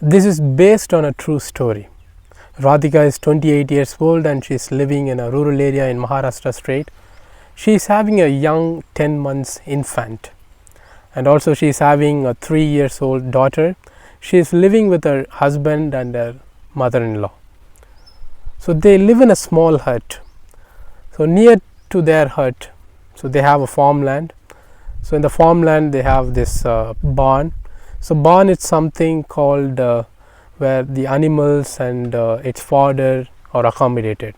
This is based on a true story. Ratika is 28 years old and she is living in a rural area in Maharashtra state. She is having a young 10 months infant, and also she is having a 3 years old daughter. She is living with her husband and her mother-in-law. So they live in a small hut. So near to their hut, so they have a farmland. So in the farmland they have this barn. So barn is something called where the animals and its fodder are accommodated.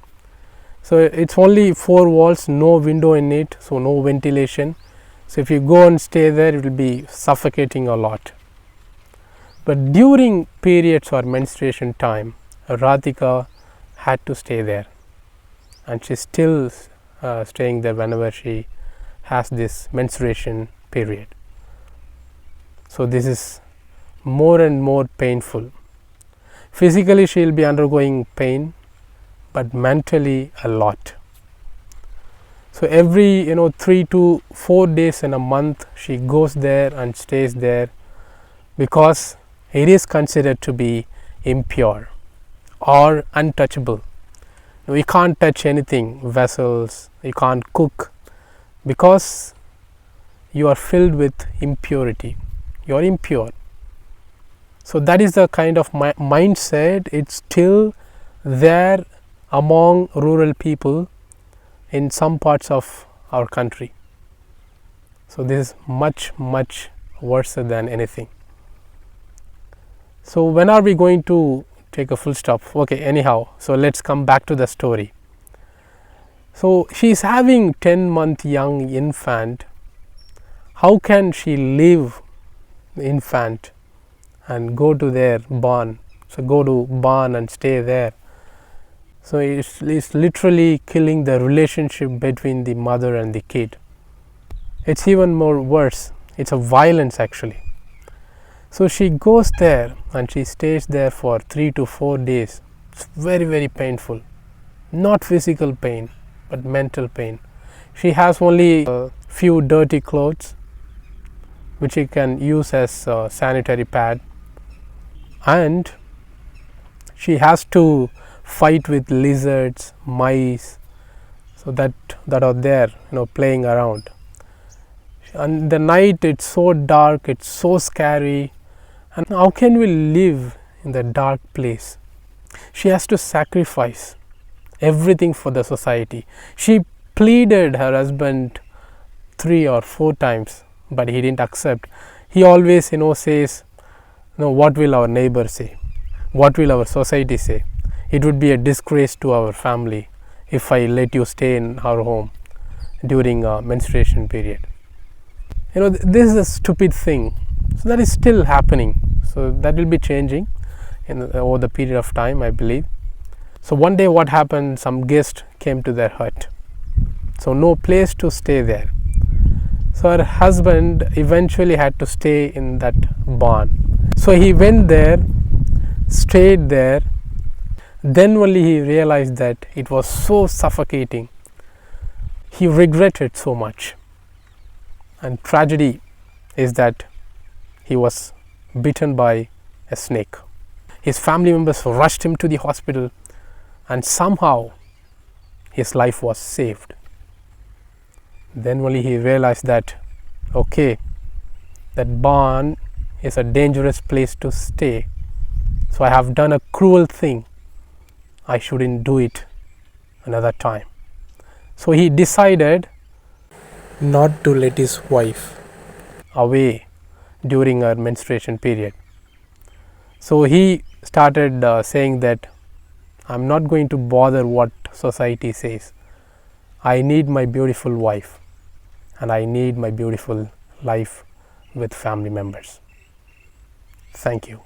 So it's only 4 walls, no window in it, so no ventilation. So if you go and stay there, it will be suffocating a lot. But during periods or menstruation time, Ratika had to stay there, and she's still staying there whenever she has this menstruation period. So this is more and more painful. Physically she will be undergoing pain, but mentally a lot. So every 3 to 4 days in a month she goes there and stays there, because it is considered to be impure or untouchable. We can't touch anything, vessels, you can't cook, because you are filled with impurity, you are impure. So that is the kind of mindset. It's still there among rural people in some parts of our country. So this is much worse than anything. So when are we going to take a full stop? Okay, anyhow, so let's come back to the story. So she is having 10-month young infant. How can she leave the infant and go to their barn? So go to barn and stay there. So it's literally killing the relationship between the mother and the kid. It's even more worse. It's a violence actually. So she goes there and she stays there for 3 to 4 days. It's very painful. Not physical pain, but mental pain. She has only a few dirty clothes which she can use as a sanitary pad, and she has to fight with lizards, mice, so that are there, playing around. And the night, it's so dark, it's so scary, and how can we live in the dark place? She has to sacrifice everything for the society. She pleaded her husband 3 or 4 times, but he didn't accept. He always says, what will our neighbor say? What will our society say? It would be a disgrace to our family if I let you stay in our home during a menstruation period. This is a stupid thing. So that is still happening. So that will be changing over the period of time, I believe. So one day what happened, some guest came to their hut. So no place to stay there. So her husband eventually had to stay in that barn. So he went there, stayed there. Then only he realized that it was so suffocating. He regretted so much. And tragedy is that he was bitten by a snake. His family members rushed him to the hospital, and somehow his life was saved. Then only he realized that, okay, that barn is a dangerous place to stay. So I have done a cruel thing. I shouldn't do it another time. So he decided not to let his wife away during her menstruation period. So he started saying that I'm not going to bother what society says. I need my beautiful wife, and I need my beautiful life with family members. Thank you.